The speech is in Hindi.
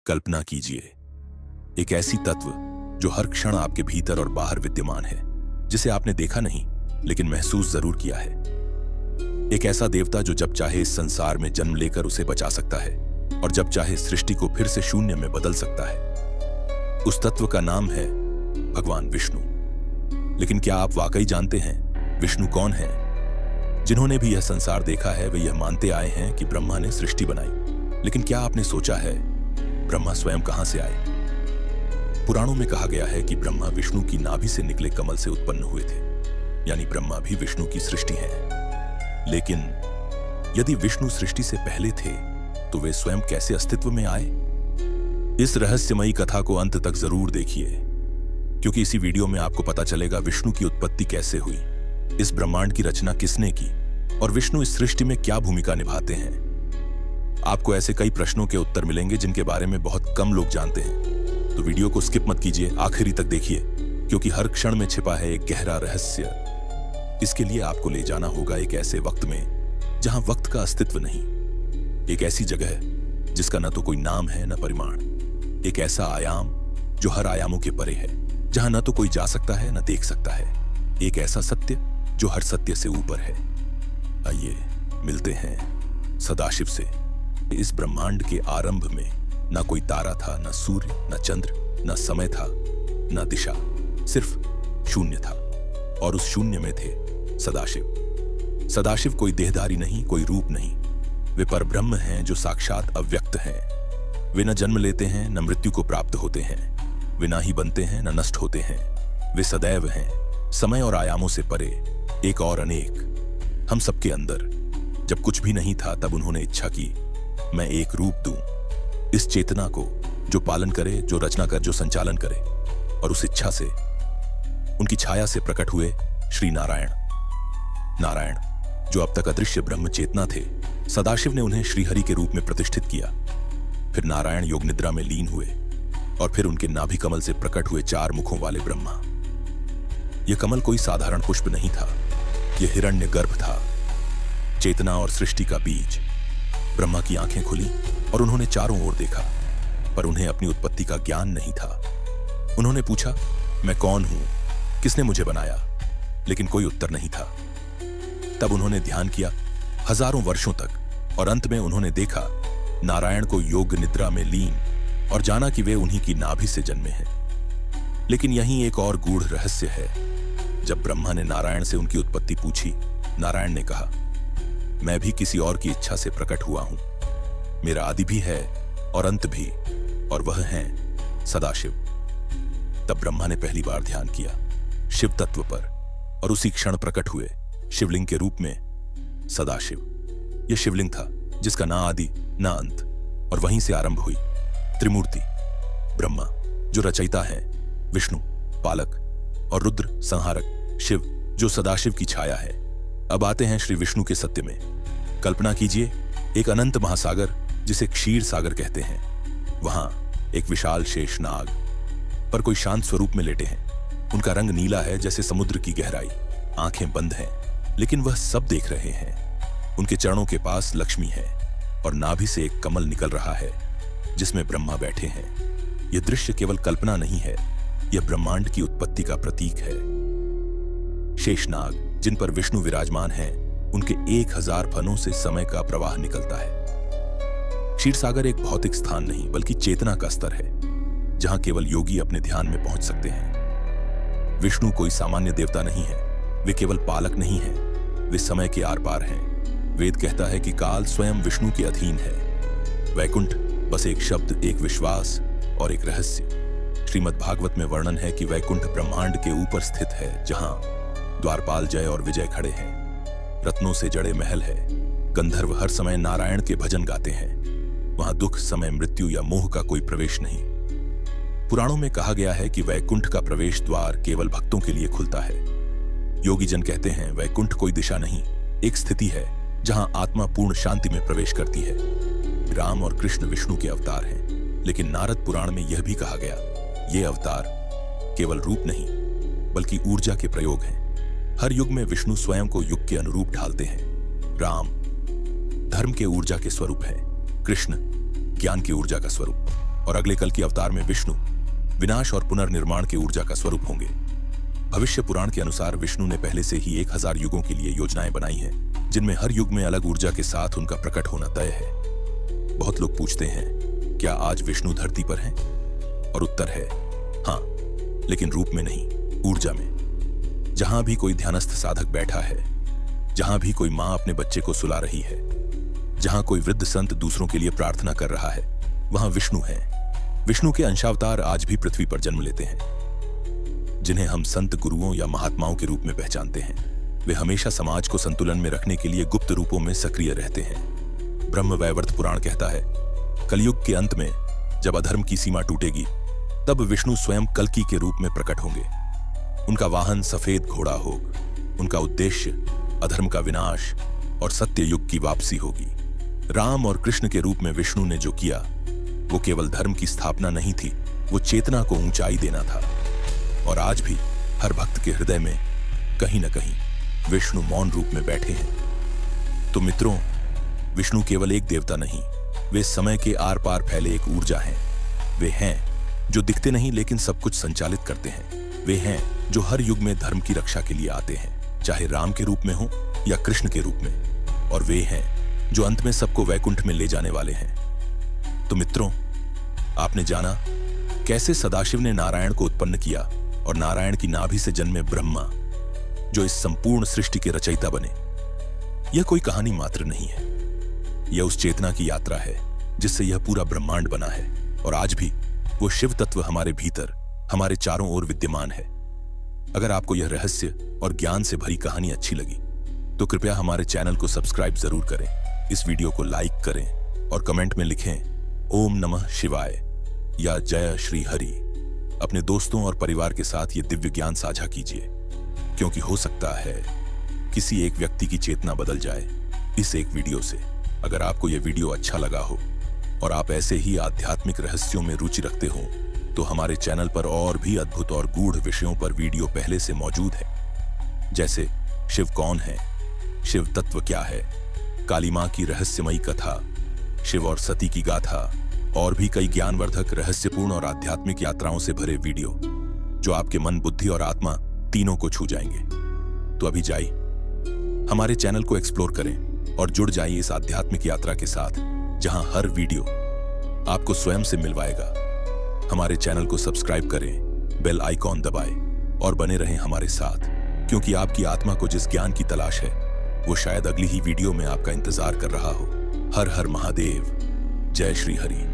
कल्पना कीजिए, एक ऐसी तत्व जो हर क्षण आपके भीतर और बाहर विद्यमान है, जिसे आपने देखा नहीं लेकिन महसूस जरूर किया है। एक ऐसा देवता जो जब चाहे इस संसार में जन्म लेकर उसे बचा सकता है और जब चाहे सृष्टि को फिर से शून्य में बदल सकता है। उस तत्व का नाम है भगवान विष्णु। लेकिन क्या आप वाकई जानते हैं विष्णु कौन है? जिन्होंने भी यह संसार देखा है वे यह मानते आए हैं कि ब्रह्मा ने सृष्टि बनाई, लेकिन क्या आपने सोचा है ब्रह्मा स्वयं कहां से आए? पुराणों में कहा गया है कि ब्रह्मा विष्णु की नाभि से निकले कमल से उत्पन्न हुए थे, यानी ब्रह्मा भी विष्णु की सृष्टि है। लेकिन यदि विष्णु सृष्टि से पहले थे तो वे स्वयं कैसे अस्तित्व में आए? इस रहस्यमयी कथा को अंत तक जरूर देखिए, क्योंकि इसी वीडियो में आपको पता चलेगा विष्णु की उत्पत्ति कैसे हुई, इस ब्रह्मांड की रचना किसने की और विष्णु इस सृष्टि में क्या भूमिका निभाते हैं। आपको ऐसे कई प्रश्नों के उत्तर मिलेंगे जिनके बारे में बहुत कम लोग जानते हैं। तो वीडियो को स्किप मत कीजिए, आखिरी तक देखिए, क्योंकि हर क्षण में छिपा है एक गहरा रहस्य। इसके लिए आपको ले जाना होगा एक ऐसे वक्त में जहां वक्त का अस्तित्व नहीं, एक ऐसी जगह जिसका न तो कोई नाम है न परिमाण, एक ऐसा आयाम जो हर आयामों के परे है, जहां न तो कोई जा सकता है न देख सकता है, एक ऐसा सत्य जो हर सत्य से ऊपर है। आइए मिलते हैं सदाशिव से। इस ब्रह्मांड के आरंभ में ना कोई तारा था, ना सूर्य, ना चंद्र, ना समय था, ना दिशा, सिर्फ शून्य था। और उस शून्य में थे सदाशिव। सदाशिव कोई देहधारी नहीं, कोई रूप नहीं, वे परब्रह्म हैं जो साक्षात अव्यक्त हैं। वे न जन्म लेते हैं न मृत्यु को प्राप्त होते हैं, वे ना ही बनते हैं न नष्ट होते हैं, वे सदैव हैं, समय और आयामों से परे, एक और अनेक। हम सबके अंदर जब कुछ भी नहीं था तब उन्होंने इच्छा की मैं एक रूप दूं, इस चेतना को जो पालन करे, जो रचना कर, जो संचालन करे। और उस इच्छा से उनकी छाया से प्रकट हुए श्री नारायण। नारायण जो अब तक अदृश्य ब्रह्म चेतना थे, सदाशिव ने उन्हें श्रीहरि के रूप में प्रतिष्ठित किया। फिर नारायण योग निद्रा में लीन हुए और फिर उनके नाभि कमल से प्रकट हुए 4 मुखों वाले ब्रह्मा। यह कमल कोई साधारण पुष्प नहीं था, यह हिरण्य गर्भ था, चेतना और सृष्टि का बीज। ब्रह्मा की आंखें खुली और उन्होंने चारों ओर देखा, पर उन्हें अपनी उत्पत्ति का ज्ञान नहीं था। उन्होंने पूछा मैं कौन हूं, किसने मुझे बनाया? लेकिन कोई उत्तर नहीं था। तब उन्होंने ध्यान किया हजारों वर्षों तक और अंत में उन्होंने देखा नारायण को योग निद्रा में लीन और जाना कि वे उन्हीं की नाभि से जन्मे हैं। लेकिन यहीं एक और गूढ़ रहस्य है। जब ब्रह्मा ने नारायण से उनकी उत्पत्ति पूछी, नारायण ने कहा मैं भी किसी और की इच्छा से प्रकट हुआ हूं, मेरा आदि भी है और अंत भी, और वह है सदाशिव। तब ब्रह्मा ने पहली बार ध्यान किया शिव तत्व पर और उसी क्षण प्रकट हुए शिवलिंग के रूप में सदाशिव। यह शिवलिंग था जिसका ना आदि ना अंत, और वहीं से आरंभ हुई त्रिमूर्ति। ब्रह्मा जो रचयिता है, विष्णु पालक और रुद्र संहारक, शिव जो सदाशिव की छाया है। अब आते हैं श्री विष्णु के सत्य में। कल्पना कीजिए एक अनंत महासागर जिसे क्षीर सागर कहते हैं। वहां एक विशाल शेषनाग पर कोई शांत स्वरूप में लेटे हैं। उनका रंग नीला है जैसे समुद्र की गहराई, आंखें बंद हैं लेकिन वह सब देख रहे हैं। उनके चरणों के पास लक्ष्मी है और नाभि से एक कमल निकल रहा है जिसमें ब्रह्मा बैठे हैं। यह दृश्य केवल कल्पना नहीं है, यह ब्रह्मांड की उत्पत्ति का प्रतीक है। शेषनाग जिन पर विष्णु विराजमान हैं, उनके 1000 फनों से समय का प्रवाह निकलता है। क्षीरसागर एक भौतिक स्थान नहीं बल्कि चेतना का स्तर है, जहां केवल योगी अपने ध्यान में पहुंच सकते हैं। विष्णु कोई सामान्य देवता नहीं है, वे केवल पालक नहीं हैं, वे समय के आर पार हैं। वेद कहता है कि काल स्वयं विष्णु के अधीन है। वैकुंठ बस एक शब्द, एक विश्वास और एक रहस्य। श्रीमद् भागवत में वर्णन है कि वैकुंठ ब्रह्मांड के ऊपर स्थित है, जहां द्वारपाल जय और विजय खड़े हैं। रत्नों से जड़े महल है, गंधर्व हर समय नारायण के भजन गाते हैं। वहां दुख, समय, मृत्यु या मोह का कोई प्रवेश नहीं। पुराणों में कहा गया है कि वैकुंठ का प्रवेश द्वार केवल भक्तों के लिए खुलता है। योगी जन कहते हैं वैकुंठ कोई दिशा नहीं, एक स्थिति है जहां आत्मा पूर्ण शांति में प्रवेश करती है। राम और कृष्ण विष्णु के अवतार हैं, लेकिन नारद पुराण में यह भी कहा गया ये अवतार केवल रूप नहीं बल्कि ऊर्जा के प्रयोग हैं। हर युग में विष्णु स्वयं को युग के अनुरूप ढालते हैं। राम धर्म के ऊर्जा के स्वरूप है, कृष्ण ज्ञान की ऊर्जा का स्वरूप। और अगले कल के अवतार में विष्णु विनाश और पुनर्निर्माण के ऊर्जा का स्वरूप होंगे। भविष्य पुराण के अनुसार विष्णु ने पहले से ही 1000 युगों के लिए योजनाएं बनाई हैं, जिनमें हर युग में अलग ऊर्जा के साथ उनका प्रकट होना तय है। बहुत लोग पूछते हैं, क्या आज विष्णु धरती पर हैं? और उत्तर है हाँ, लेकिन रूप में नहीं, ऊर्जा में। जहां भी कोई ध्यानस्थ साधक बैठा है, जहां भी कोई मां अपने बच्चे को सुला रही है, जहां कोई वृद्ध संत दूसरों के लिए प्रार्थना कर रहा है, वहां विष्णु है। विष्णु के अंशावतार आज भी पृथ्वी पर जन्म लेते हैं, जिन्हें हम संत, गुरुओं या महात्माओं के रूप में पहचानते हैं। वे हमेशा समाज को संतुलन में रखने के लिए गुप्त रूपों में सक्रिय रहते हैं। ब्रह्म वैवर्त पुराण कहता है, कलयुग के अंत में जब अधर्म की सीमा टूटेगी, तब विष्णु स्वयं कल्कि के रूप में प्रकट होंगे। उनका वाहन सफेद घोड़ा होगा। उनका उद्देश्य अधर्म का विनाश और सत्य युग की वापसी होगी। राम और कृष्ण के रूप में विष्णु ने जो किया, वो केवल धर्म की स्थापना नहीं थी, वो चेतना को ऊंचाई देना था। और आज भी हर भक्त के हृदय में कहीं न कहीं विष्णु मौन रूप में बैठे हैं। तो मित्रों, विष्णु केवल एक देवता नहीं, वे समय के आर पार फैले एक ऊर्जा हैं। वे हैं जो दिखते नहीं लेकिन सब कुछ संचालित करते हैं। वे हैं जो हर युग में धर्म की रक्षा के लिए आते हैं, चाहे राम के रूप में हो या कृष्ण के रूप में। और वे हैं जो अंत में सबको वैकुंठ में ले जाने वाले हैं। तो मित्रों, आपने जाना कैसे सदाशिव ने नारायण को उत्पन्न किया और नारायण की नाभि से जन्मे ब्रह्मा जो इस संपूर्ण सृष्टि के रचयिता बने। यह कोई कहानी मात्र नहीं है, यह उस चेतना की यात्रा है जिससे यह पूरा ब्रह्मांड बना है। और आज भी वो शिव तत्व हमारे भीतर, हमारे चारों ओर विद्यमान है। अगर आपको यह रहस्य और ज्ञान से भरी कहानी अच्छी लगी तो कृपया हमारे चैनल को सब्सक्राइब जरूर करें, इस वीडियो को लाइक करें और कमेंट में लिखें ओम नमः शिवाय या जय श्री हरि। अपने दोस्तों और परिवार के साथ ये दिव्य ज्ञान साझा कीजिए, क्योंकि हो सकता है किसी एक व्यक्ति की चेतना बदल जाए इस एक वीडियो से। अगर आपको यह वीडियो अच्छा लगा हो और आप ऐसे ही आध्यात्मिक रहस्यों में रुचि रखते हो, तो हमारे चैनल पर और भी अद्भुत और गूढ़ विषयों पर वीडियो पहले से मौजूद है, जैसे शिव कौन है, शिव तत्व क्या है, काली मां की रहस्यमयी कथा, शिव और सती की गाथा, और भी कई ज्ञानवर्धक, रहस्यपूर्ण और आध्यात्मिक यात्राओं से भरे वीडियो जो आपके मन, बुद्धि और आत्मा तीनों को छू जाएंगे। तो अभी जाइए, हमारे चैनल को एक्सप्लोर करें और जुड़ जाइए इस आध्यात्मिक यात्रा के साथ, जहां हर वीडियो आपको स्वयं से मिलवाएगा। हमारे चैनल को सब्सक्राइब करें, बेल आइकॉन दबाएं और बने रहें हमारे साथ, क्योंकि आपकी आत्मा को जिस ज्ञान की तलाश है, वो शायद अगली ही वीडियो में आपका इंतजार कर रहा हो। हर हर महादेव, जय श्री हरि।